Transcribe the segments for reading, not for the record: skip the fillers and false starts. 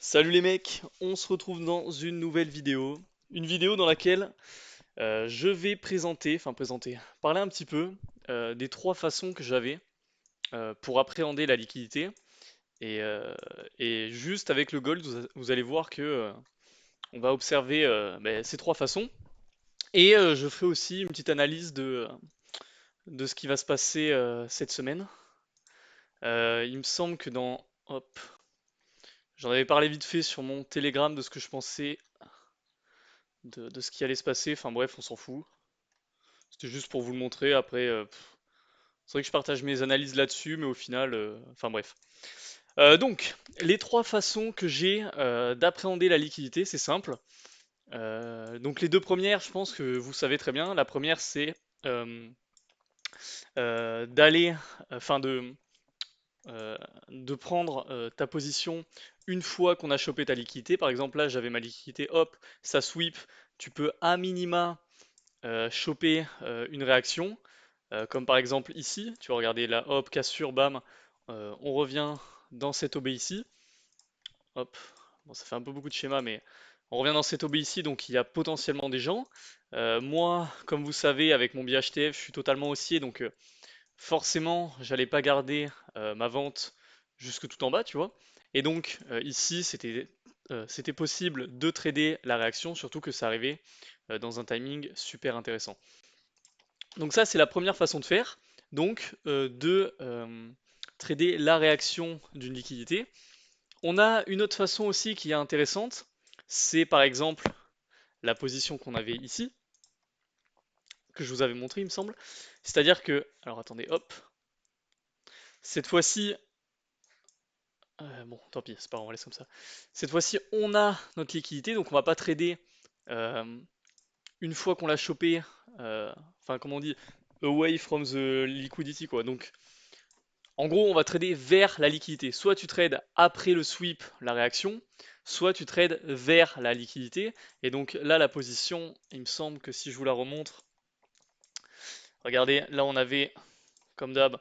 Salut les mecs, on se retrouve dans une nouvelle vidéo. Une vidéo dans laquelle je vais parler un petit peu des trois façons que j'avais pour appréhender la liquidité. Et, euh, et juste avec le gold, vous allez voir que on va observer ces trois façons. Et je ferai aussi une petite analyse de ce qui va se passer cette semaine. Il me semble que hop, j'en avais parlé vite fait sur mon Telegram de ce que je pensais de ce qui allait se passer. Enfin bref, on s'en fout. C'était juste pour vous le montrer. Après, c'est vrai que je partage mes analyses là-dessus, mais au final, enfin bref. Donc, les trois façons que j'ai d'appréhender la liquidité, c'est simple. Donc les deux premières, je pense que vous savez très bien. La première, c'est euh, d'aller, enfin euh, de prendre ta position une fois qu'on a chopé ta liquidité. Par exemple, là, j'avais ma liquidité, hop, ça sweep. Tu peux à minima choper une réaction, comme par exemple ici, tu vas regarder la hop, cassure, bam, on revient dans cette OB ici, hop, bon ça fait un peu beaucoup de schéma, mais on revient dans cette OB ici, donc il y a potentiellement des gens. Moi, comme vous savez, avec mon BHTF, je suis totalement haussier, donc forcément, j'allais pas garder ma vente jusque tout en bas, tu vois. Et donc ici, c'était possible de trader la réaction, surtout que ça arrivait dans un timing super intéressant. Donc ça, c'est la première façon de faire. Donc de trader la réaction d'une liquidité. On a une autre façon aussi qui est intéressante. C'est par exemple la position qu'on avait ici, que je vous avais montré, il me semble. C'est-à-dire que, alors attendez, hop, cette fois-ci, bon, tant pis, c'est pas grave, on laisse comme ça. Cette fois-ci, on a notre liquidité, donc on va pas trader euh, une fois qu'on l'a chopé, enfin, comment on dit, away from the liquidity, quoi. Donc, en gros, on va trader vers la liquidité. Soit tu trades après le sweep, la réaction, soit tu trades vers la liquidité. Et donc là, la position, il me semble que si je vous la remontre, regardez, là on avait, comme d'hab,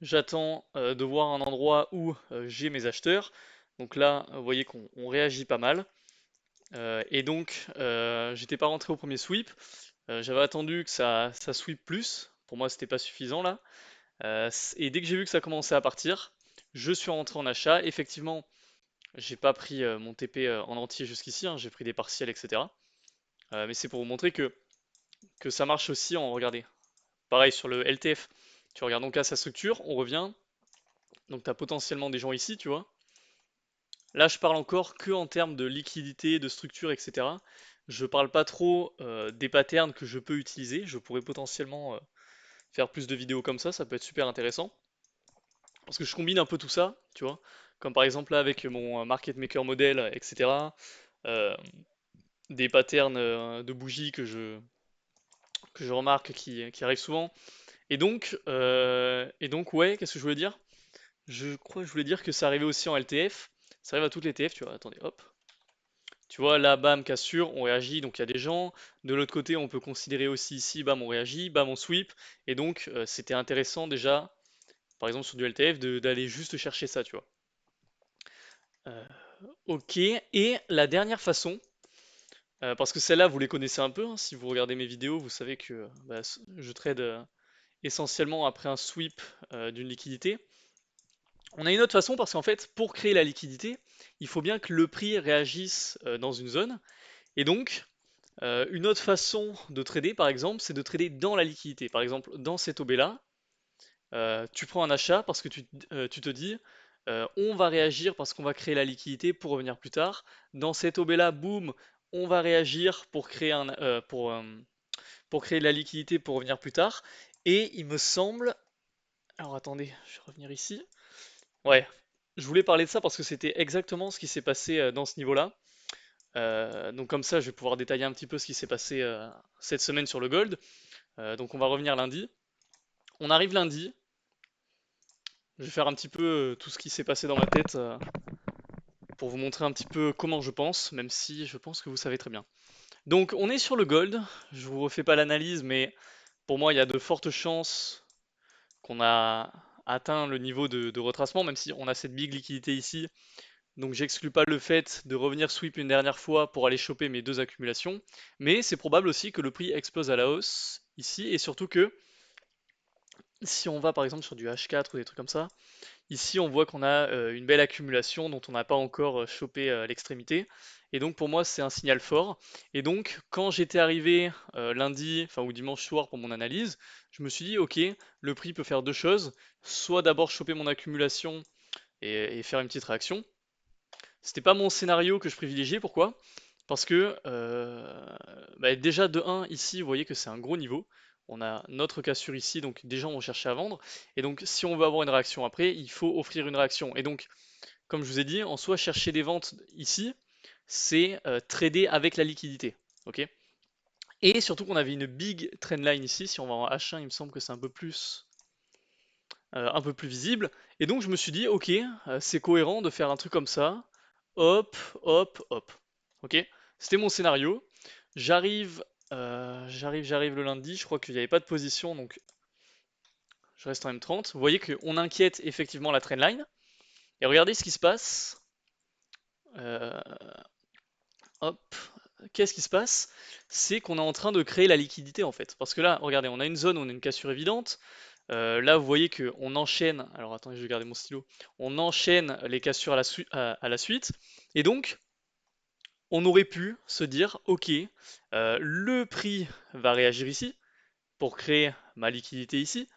j'attends de voir un endroit où j'ai mes acheteurs. Donc là, vous voyez qu'on réagit pas mal. Et donc, j'étais pas rentré au premier sweep. J'avais attendu que ça sweep plus. Pour moi, c'était pas suffisant là. Et dès que j'ai vu que ça commençait à partir, je suis rentré en achat. Effectivement, j'ai pas pris mon TP en entier jusqu'ici, hein, j'ai pris des partiels, etc. Mais c'est pour vous montrer que ça marche aussi en regardez. Pareil sur le LTF. Tu regardes donc à sa structure, on revient. Donc tu as potentiellement des gens ici, tu vois. Là, je parle encore que en termes de liquidité, de structure, etc. Je parle pas trop des patterns que je peux utiliser. Je pourrais potentiellement faire plus de vidéos comme ça peut être super intéressant. Parce que je combine un peu tout ça, tu vois. Comme par exemple là avec mon market maker model, etc. euh, des patterns de bougies que je remarque qui arrivent souvent. Et donc ouais, qu'est-ce que je voulais dire? Je crois que je voulais dire que ça arrivait aussi en LTF. Ça arrive à toutes les TF, tu vois. Attendez, hop. Tu vois, là, bam, cassure, on réagit, donc il y a des gens. De l'autre côté, on peut considérer aussi ici, bam, on réagit, bam, on sweep. Et donc, c'était intéressant déjà, par exemple sur du LTF, d'aller juste chercher ça, tu vois. Euh, ok, et la dernière façon, parce que celle-là, vous les connaissez un peu, hein, si vous regardez mes vidéos, vous savez que je trade essentiellement après un sweep d'une liquidité. On a une autre façon parce qu'en fait, pour créer la liquidité, il faut bien que le prix réagisse dans une zone. Et donc, une autre façon de trader, par exemple, c'est de trader dans la liquidité. Par exemple, dans cette OB-là, tu prends un achat parce que tu te dis, on va réagir parce qu'on va créer la liquidité pour revenir plus tard. Dans cette OB-là, boum, on va réagir pour créer de la liquidité pour revenir plus tard. Et il me semble, alors attendez, je vais revenir ici. Ouais, je voulais parler de ça parce que c'était exactement ce qui s'est passé dans ce niveau-là. Donc comme ça, je vais pouvoir détailler un petit peu ce qui s'est passé cette semaine sur le gold. Donc on va revenir lundi. On arrive lundi. Je vais faire un petit peu tout ce qui s'est passé dans ma tête pour vous montrer un petit peu comment je pense, même si je pense que vous savez très bien. Donc on est sur le gold. Je vous refais pas l'analyse, mais pour moi, il y a de fortes chances qu'on a atteint le niveau de retracement, même si on a cette big liquidité ici. Donc j'exclus pas le fait de revenir sweep une dernière fois pour aller choper mes deux accumulations, mais c'est probable aussi que le prix explose à la hausse ici, et surtout que si on va par exemple sur du H4 ou des trucs comme ça, ici on voit qu'on a une belle accumulation dont on n'a pas encore chopé l'extrémité, et donc pour moi c'est un signal fort. Et donc quand j'étais arrivé lundi, enfin ou dimanche soir pour mon analyse, je me suis dit ok, le prix peut faire deux choses, soit d'abord choper mon accumulation et faire une petite réaction. C'était pas mon scénario que je privilégiais, pourquoi? Parce que bah, déjà de 1 ici, vous voyez que c'est un gros niveau. On a notre cassure ici, donc des gens vont chercher à vendre. Et donc si on veut avoir une réaction après, il faut offrir une réaction. Et donc, comme je vous ai dit, en soi, chercher des ventes ici, c'est trader avec la liquidité. Ok. Et surtout qu'on avait une big trendline ici. Si on va en H1, il me semble que c'est un peu plus visible. Et donc je me suis dit, ok, c'est cohérent de faire un truc comme ça. Hop, hop, hop. Ok, c'était mon scénario. J'arrive le lundi. Je crois qu'il n'y avait pas de position, donc je reste en M30. Vous voyez qu'on inquiète effectivement la trendline. Et regardez ce qui se passe. Euh, hop, qu'est-ce qui se passe? C'est qu'on est en train de créer la liquidité en fait. Parce que là, regardez, on a une zone où on a une cassure évidente. Là, vous voyez qu'on enchaîne. Alors attendez, je vais garder mon stylo. On enchaîne les cassures à la suite. Et donc, on aurait pu se dire, ok, le prix va réagir ici pour créer ma liquidité ici.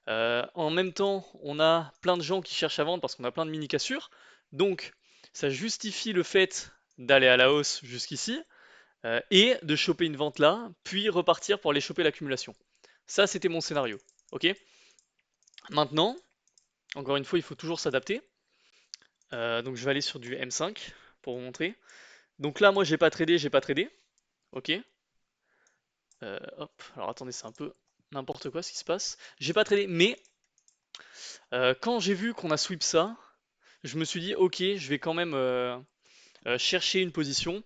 En même temps, on a plein de gens qui cherchent à vendre parce qu'on a plein de mini cassures. Donc, ça justifie le fait d'aller à la hausse jusqu'ici et de choper une vente là, puis repartir pour aller choper l'accumulation. Ça, c'était mon scénario. Ok. Maintenant, encore une fois, il faut toujours s'adapter. Donc je vais aller sur du M5 pour vous montrer. Donc là, moi, j'ai pas tradé. Ok. Hop. Alors attendez, c'est un peu n'importe quoi ce qui se passe. J'ai pas tradé, mais quand j'ai vu qu'on a sweep ça, je me suis dit, ok, je vais quand même chercher une position.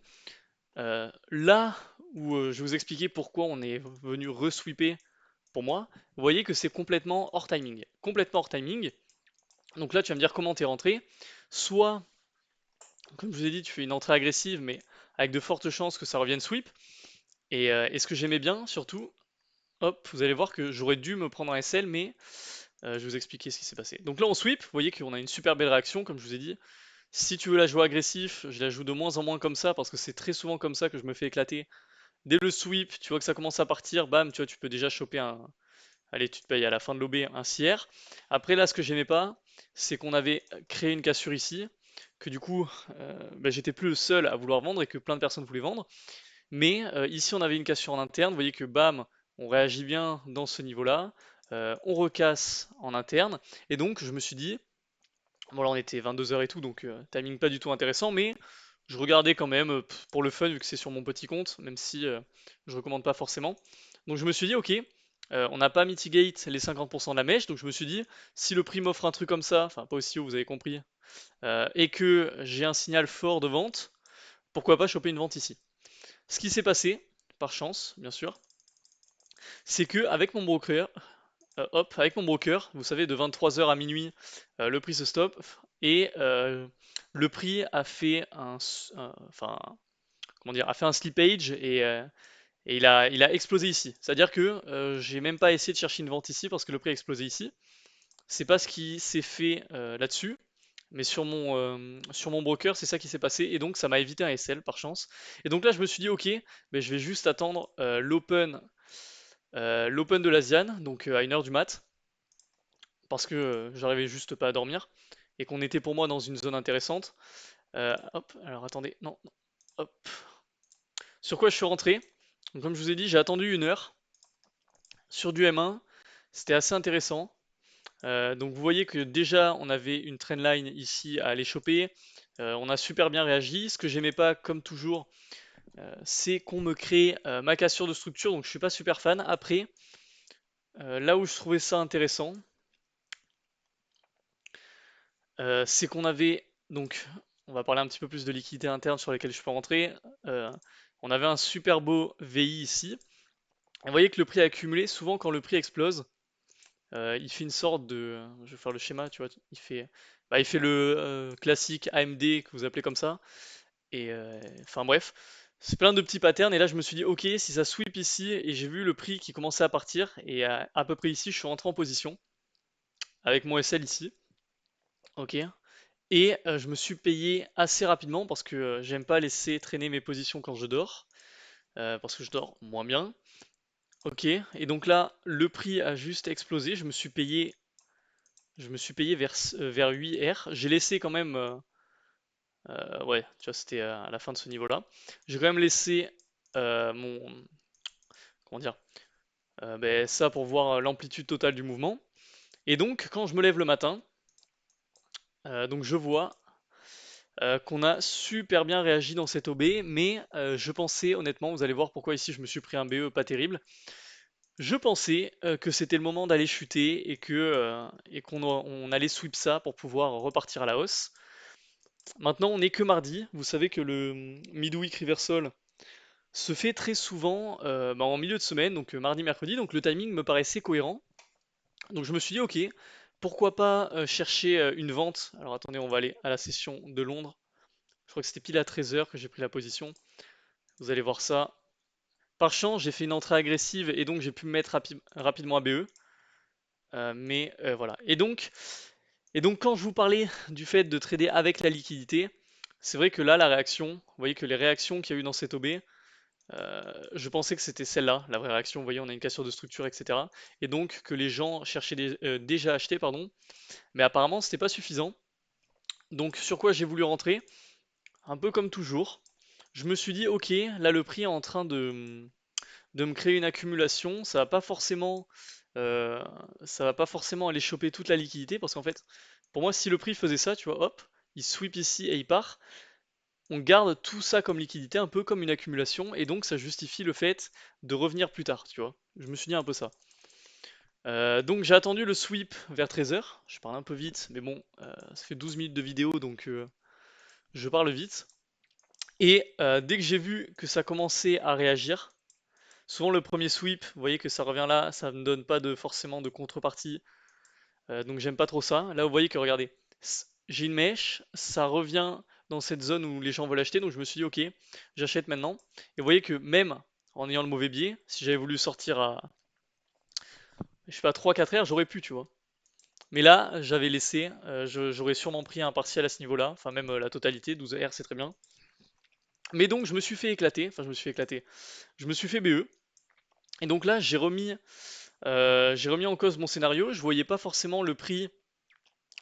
Là où je vais vous expliquer pourquoi on est venu resweeper pour moi, vous voyez que c'est complètement hors timing. Complètement hors timing. Donc là, tu vas me dire comment t'es rentré. Soit comme je vous ai dit, tu fais une entrée agressive, mais avec de fortes chances que ça revienne sweep. Et ce que j'aimais bien, surtout, hop, vous allez voir que j'aurais dû me prendre un SL, mais je vais vous expliquer ce qui s'est passé. Donc là, on sweep, vous voyez qu'on a une super belle réaction, comme je vous ai dit. Si tu veux la jouer agressif, je la joue de moins en moins comme ça, parce que c'est très souvent comme ça que je me fais éclater. Dès le sweep, tu vois que ça commence à partir, bam, tu vois, tu peux déjà choper un... Allez, tu te payes à la fin de l'OB un CR. Après, là, ce que j'aimais pas, c'est qu'on avait créé une cassure ici, que du coup, bah, j'étais plus le seul à vouloir vendre et que plein de personnes voulaient vendre. Mais ici, on avait une cassure en interne. Vous voyez que bam, on réagit bien dans ce niveau-là. On recasse en interne. Et donc, je me suis dit, bon là, on était 22 heures et tout, donc timing pas du tout intéressant, mais je regardais quand même pour le fun, vu que c'est sur mon petit compte, même si je recommande pas forcément. Donc je me suis dit, ok, on n'a pas mitigate les 50% de la mèche, donc je me suis dit, si le prix m'offre un truc comme ça, enfin pas aussi haut, vous avez compris, et que j'ai un signal fort de vente, pourquoi pas choper une vente ici. Ce qui s'est passé, par chance, bien sûr, c'est que avec mon broker, avec mon broker, vous savez, de 23 heures à minuit, le prix se stoppe et le prix a fait enfin, comment dire, a fait un slippage et il a explosé ici. C'est-à-dire que j'ai même pas essayé de chercher une vente ici parce que le prix a explosé ici. C'est pas ce qui s'est fait là-dessus. Mais sur mon broker, c'est ça qui s'est passé, et donc ça m'a évité un SL par chance. Et donc là, je me suis dit, ok, mais je vais juste attendre l'open de l'Asian, donc à 1 heure du mat, parce que j'arrivais juste pas à dormir, et qu'on était pour moi dans une zone intéressante. Hop, alors attendez, non, non, hop. Sur quoi je suis rentré? Donc, comme je vous ai dit, j'ai attendu 1 heure sur du M1, c'était assez intéressant. Donc vous voyez que déjà on avait une trendline ici à aller choper. On a super bien réagi. Ce que j'aimais pas, comme toujours, c'est qu'on me crée ma cassure de structure, donc je suis pas super fan. Après, là où je trouvais ça intéressant, c'est qu'on avait, donc on va parler un petit peu plus de liquidité interne sur lesquelles je peux rentrer. Euh, on avait un super beau VI ici. Et vous voyez que le prix a accumulé, souvent quand le prix explose, Il fait une sorte de, je vais faire le schéma, tu vois, il fait le classique AMD que vous appelez comme ça. Et enfin bref, c'est plein de petits patterns. Et là, je me suis dit, ok, si ça sweep ici, et j'ai vu le prix qui commençait à partir, et à peu près ici, je suis rentré en position avec mon SL ici. Ok. Et je me suis payé assez rapidement parce que j'aime pas laisser traîner mes positions quand je dors, parce que je dors moins bien. Ok. Et donc là, le prix a juste explosé. Je me suis payé vers 8 R. J'ai laissé quand même, ouais, tu vois, c'était à la fin de ce niveau-là. J'ai quand même laissé mon, comment dire, ben, ça pour voir l'amplitude totale du mouvement. Et donc, quand je me lève le matin, donc je vois qu'on a super bien réagi dans cette OB, mais je pensais, honnêtement, vous allez voir pourquoi ici je me suis pris un BE pas terrible. Je pensais que c'était le moment d'aller chuter et qu'on allait sweep ça pour pouvoir repartir à la hausse. Maintenant, on n'est que mardi. Vous savez que le midweek reversal se fait très souvent bah, en milieu de semaine, donc mardi, mercredi. Donc le timing me paraissait cohérent. Donc je me suis dit, ok, pourquoi pas chercher une vente. Alors attendez, on va aller à la session de Londres. Je crois que c'était pile à 13 h que j'ai pris la position. Vous allez voir ça. Par chance, j'ai fait une entrée agressive et donc j'ai pu me mettre rapidement à BE. Mais voilà. Et donc, quand je vous parlais du fait de trader avec la liquidité, c'est vrai que là, la réaction, vous voyez que les réactions qu'il y a eu dans cette OB, je pensais que c'était celle-là, la vraie réaction. Vous voyez, on a une cassure de structure, etc. Et donc que les gens cherchaient déjà à acheter, pardon. Mais apparemment, c'était pas suffisant. Donc sur quoi j'ai voulu rentrer? Un peu comme toujours. Je me suis dit, ok, là le prix est en train de me créer une accumulation. Euh, ça va pas forcément aller choper toute la liquidité parce qu'en fait, pour moi, si le prix faisait ça, tu vois, hop, il sweep ici et il part. On garde tout ça comme liquidité, un peu comme une accumulation, et donc ça justifie le fait de revenir plus tard, tu vois. Je me suis dit un peu ça. Donc j'ai attendu le sweep vers 13 h. Je parle un peu vite, mais bon, ça fait 12 minutes de vidéo, donc je parle vite. Et dès que j'ai vu que ça commençait à réagir, souvent le premier sweep, vous voyez que ça revient là, ça ne me donne pas forcément de contrepartie, donc j'aime pas trop ça. Là vous voyez que regardez, j'ai une mèche, ça revient dans cette zone où les gens veulent acheter, donc je me suis dit ok, j'achète maintenant. Et vous voyez que même en ayant le mauvais biais, si j'avais voulu sortir à, je sais pas, 3-4 heures, j'aurais pu, tu vois. Mais là, j'avais laissé, j'aurais sûrement pris un partiel à ce niveau-là, enfin même la totalité, 12 R c'est très bien. Mais donc je me suis fait éclater, enfin je me suis fait BE. Et donc là, j'ai remis en cause mon scénario. Je voyais pas forcément le prix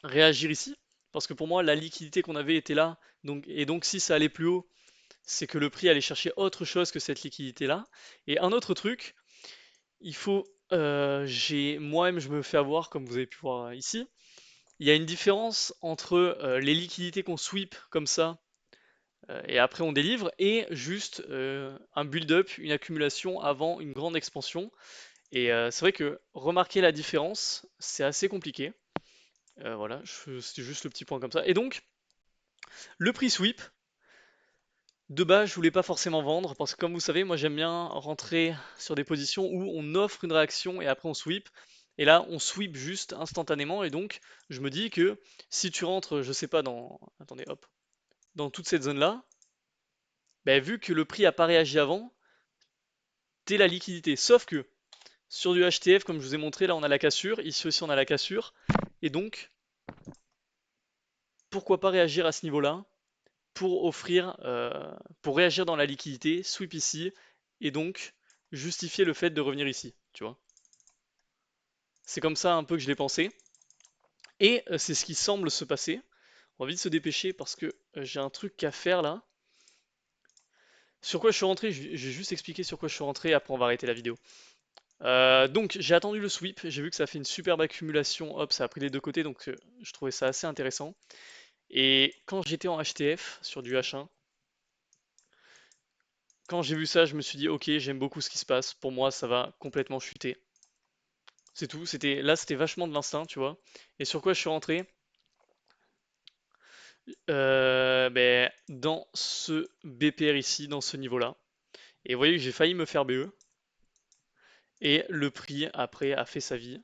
réagir ici, parce que pour moi, la liquidité qu'on avait était là. Et donc si ça allait plus haut, c'est que le prix allait chercher autre chose que cette liquidité-là. Et un autre truc, moi-même, je me fais avoir, comme vous avez pu voir ici. Il y a une différence entre les liquidités qu'on sweep comme ça et après on délivre et juste un build-up, une accumulation avant une grande expansion. Et c'est vrai que remarquer la différence, c'est assez compliqué. Voilà, c'était juste le petit point comme ça. Et donc, le prix sweep, de base, je voulais pas forcément vendre parce que comme vous savez, moi j'aime bien rentrer sur des positions où on offre une réaction et après on sweep. Et là, on sweep juste instantanément. Et donc, je me dis que si tu rentres, je sais pas, attendez, hop, dans toute cette zone-là, ben, vu que le prix a pas réagi avant, t'es la liquidité. Sauf que sur du HTF, comme je vous ai montré, là on a la cassure, ici aussi on a la cassure. Et donc, pourquoi pas réagir à ce niveau-là pour pour réagir dans la liquidité, sweep ici, et donc justifier le fait de revenir ici, tu vois. C'est comme ça un peu que je l'ai pensé. Et c'est ce qui semble se passer. On va vite se dépêcher parce que j'ai un truc à faire là. Sur quoi je suis rentré, j'ai juste expliqué sur quoi je suis rentré, après on va arrêter la vidéo. Donc j'ai attendu le sweep, j'ai vu que ça fait une superbe accumulation, hop, ça a pris les deux côtés, donc je trouvais ça assez intéressant. Et quand j'étais en HTF sur du H1, quand j'ai vu ça, je me suis dit, ok, j'aime beaucoup ce qui se passe. Pour moi, ça va complètement chuter. C'est tout. C'était vachement de l'instinct, tu vois. Et sur quoi je suis rentré? Ben, dans ce BPR ici, dans ce niveau-là. Et vous voyez que j'ai failli me faire BE. Et le prix, après, a fait sa vie.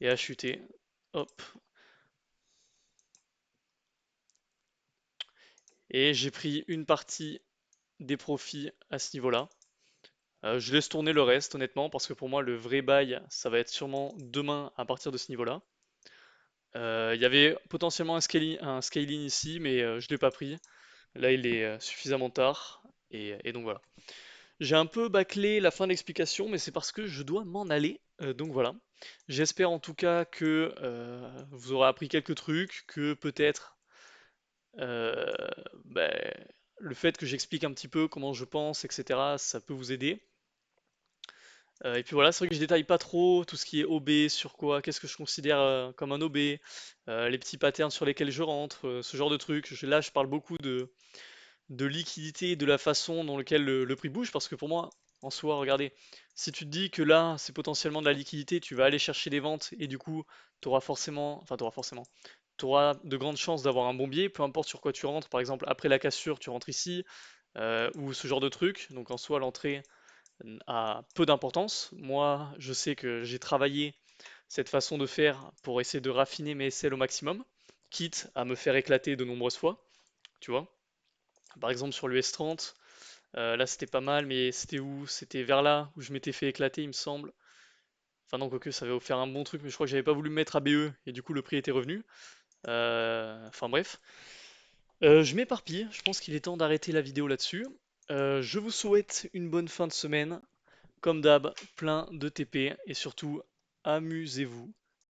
et a chuté. Hop. Et j'ai pris une partie des profits à ce niveau-là. Je laisse tourner le reste, honnêtement, parce que pour moi, le vrai bail, ça va être sûrement demain à partir de ce niveau-là. Il y avait potentiellement un scaling ici, mais je ne l'ai pas pris. Là, il est suffisamment tard. Et donc voilà. J'ai un peu bâclé la fin de l'explication, mais c'est parce que je dois m'en aller. Donc voilà. J'espère en tout cas que vous aurez appris quelques trucs, que peut-être euh, ben, le fait que j'explique un petit peu comment je pense, etc., ça peut vous aider. Et puis voilà, c'est vrai que je détaille pas trop tout ce qui est OB, sur quoi, qu'est-ce que je considère comme un OB, les petits patterns sur lesquels je rentre, ce genre de trucs. Là, je parle beaucoup de liquidité et de la façon dans laquelle le prix bouge, parce que pour moi, en soi, regardez, si tu te dis que là, c'est potentiellement de la liquidité, tu vas aller chercher des ventes, et du coup, tu auras de grandes chances d'avoir un bon biais, peu importe sur quoi tu rentres, par exemple, après la cassure, tu rentres ici, ou ce genre de truc, donc en soi, l'entrée a peu d'importance. Moi, je sais que j'ai travaillé cette façon de faire pour essayer de raffiner mes SL au maximum, quitte à me faire éclater de nombreuses fois, tu vois. Par exemple sur l'US30, là c'était pas mal, mais c'était où? C'était vers là où je m'étais fait éclater, il me semble. Enfin non, quoique ça avait offert un bon truc, mais je crois que j'avais pas voulu me mettre à BE et du coup le prix était revenu. Enfin bref. Je m'éparpille, je pense qu'il est temps d'arrêter la vidéo là-dessus. Je vous souhaite une bonne fin de semaine. Comme d'hab, plein de TP et surtout, amusez-vous.